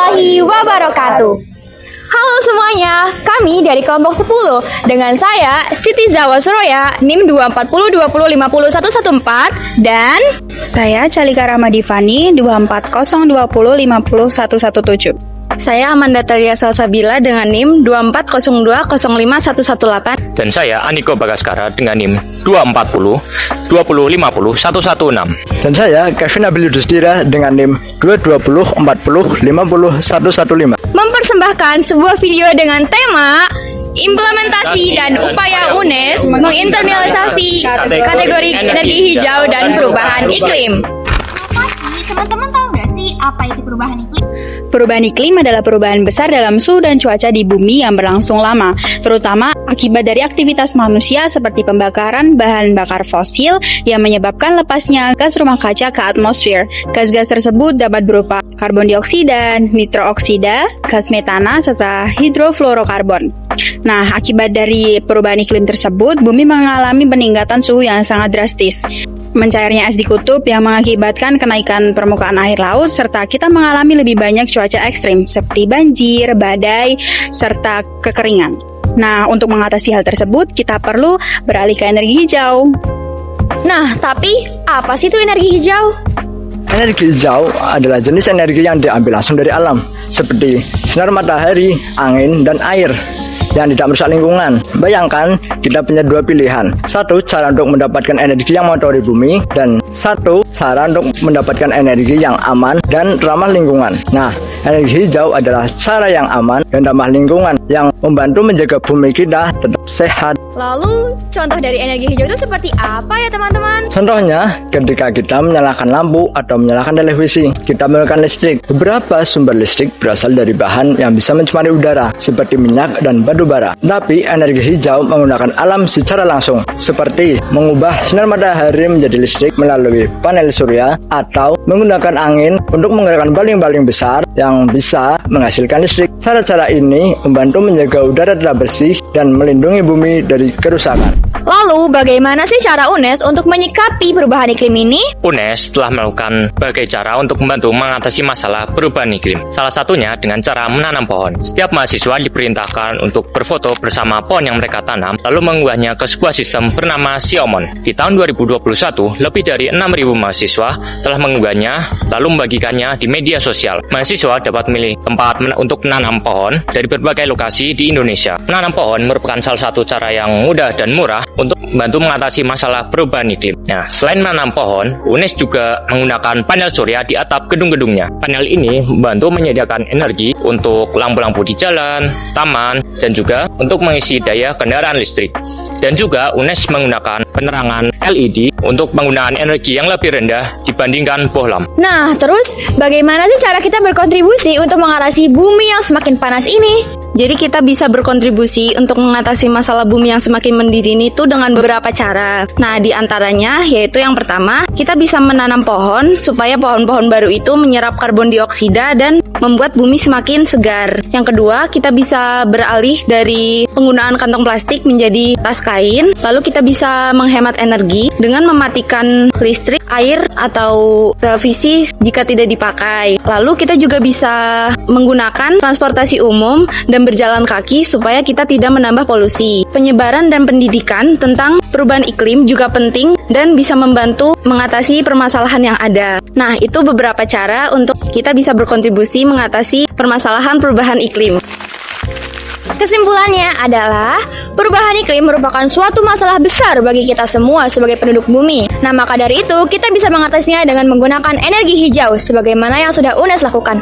warahmatullahi wabarakatuh. Halo semuanya, kami dari kelompok 10 dengan saya Siti Zawa Suroya, NIM 24020501114 dan Saya Calika Ramadivani 24020501117. saya Amanda Talia Salsabila dengan NIM 240205118. Dan saya Aniko Bagaskara dengan NIM 240-2050-116. Dan saya Kevin Abiliudustira dengan NIM 220-40-50-115. Mempersembahkan sebuah video dengan tema implementasi dan upaya UNES menginternalisasi kategori energi hijau dan perubahan iklim. Teman-teman tahu nggak sih apa itu perubahan iklim? Perubahan iklim adalah perubahan besar dalam suhu dan cuaca di bumi yang berlangsung lama, terutama akibat dari aktivitas manusia seperti pembakaran bahan bakar fosil yang menyebabkan lepasnya gas rumah kaca ke atmosfer. Gas-gas tersebut dapat berupa karbon dioksida, nitrooksida, gas metana, serta hidrofluorokarbon. Nah, akibat dari perubahan iklim tersebut, bumi mengalami peningkatan suhu yang sangat drastis. Mencairnya es di kutub yang mengakibatkan kenaikan permukaan air laut, serta kita mengalami lebih banyak cuaca ekstrim seperti banjir, badai, serta kekeringan. Nah, untuk mengatasi hal tersebut, kita perlu beralih ke energi hijau. Nah, tapi apa sih itu energi hijau? Energi hijau adalah jenis energi yang diambil langsung dari alam, seperti sinar matahari, angin, dan air yang tidak merusak lingkungan. Bayangkan, kita punya dua pilihan. Satu, cara untuk mendapatkan energi yang mengotori bumi, dan satu, cara untuk mendapatkan energi yang aman dan ramah lingkungan. Nah, energi hijau adalah cara yang aman dan ramah lingkungan yang membantu menjaga bumi kita tetap sehat. Lalu, contoh dari energi hijau itu seperti apa ya teman-teman? Contohnya, ketika kita menyalakan lampu atau menyalakan televisi, kita menggunakan listrik. Beberapa sumber listrik berasal dari bahan yang bisa mencemari udara, seperti minyak dan batu bara. Tapi, energi hijau menggunakan alam secara langsung, seperti mengubah sinar matahari menjadi listrik melalui panel surya, atau menggunakan angin untuk menggerakkan baling-baling besar yang bisa menghasilkan listrik. Cara-cara ini membantu menjaga udara tetap bersih dan melindungi bumi dari kerusakan. Lalu, bagaimana sih cara UNES untuk menyikapi perubahan iklim ini? UNES telah melakukan berbagai cara untuk membantu mengatasi masalah perubahan iklim. Salah satunya dengan cara menanam pohon. Setiap mahasiswa diperintahkan untuk berfoto bersama pohon yang mereka tanam, lalu mengunggahnya ke sebuah sistem bernama Xiaomon. Di tahun 2021, lebih dari 6.000 mahasiswa telah mengunggahnya, lalu membagikannya di media sosial. Mahasiswa dapat memilih tempat untuk menanam pohon dari berbagai lokasi di Indonesia. Menanam pohon merupakan salah satu cara yang mudah dan murah untuk membantu mengatasi masalah perubahan iklim. Nah, selain menanam pohon, UNES juga menggunakan panel surya di atap gedung-gedungnya. Panel ini membantu menyediakan energi untuk lampu-lampu di jalan, taman, dan juga untuk mengisi daya kendaraan listrik. Dan juga UNES menggunakan penerangan LED untuk penggunaan energi yang lebih rendah dibandingkan bohlam. Nah, terus bagaimana sih cara kita berkontribusi untuk mengatasi bumi yang semakin panas ini? Jadi kita bisa berkontribusi untuk mengatasi masalah bumi yang semakin mendidih ini tuh dengan beberapa cara. Nah, di antaranya yaitu yang pertama, kita bisa menanam pohon supaya pohon-pohon baru itu menyerap karbon dioksida dan membuat bumi semakin segar. Yang kedua, kita bisa beralih dari penggunaan kantong plastik menjadi tas kain. Lalu kita bisa menghemat energi dengan mematikan listrik, air, atau televisi jika tidak dipakai. Lalu kita juga bisa menggunakan transportasi umum dan berjalan kaki supaya kita tidak menambah polusi. Penyebaran dan pendidikan tentang perubahan iklim juga penting dan bisa membantu mengatasi permasalahan yang ada. Nah, itu beberapa cara untuk kita bisa berkontribusi mengatasi permasalahan perubahan iklim. Kesimpulannya adalah, perubahan iklim merupakan suatu masalah besar bagi kita semua sebagai penduduk bumi. Nah, maka dari itu, kita bisa mengatasinya dengan menggunakan energi hijau, sebagaimana yang sudah UNES lakukan.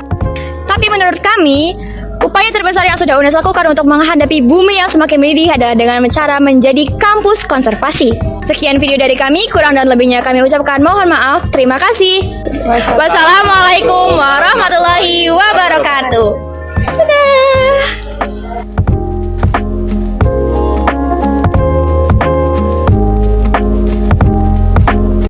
Tapi menurut kami, upaya terbesar yang sudah UNES lakukan untuk menghadapi bumi yang semakin mendidih adalah dengan cara menjadi kampus konservasi. Sekian video dari kami, kurang dan lebihnya kami ucapkan mohon maaf. Terima kasih. Wassalamualaikum warahmatullahi wabarakatuh.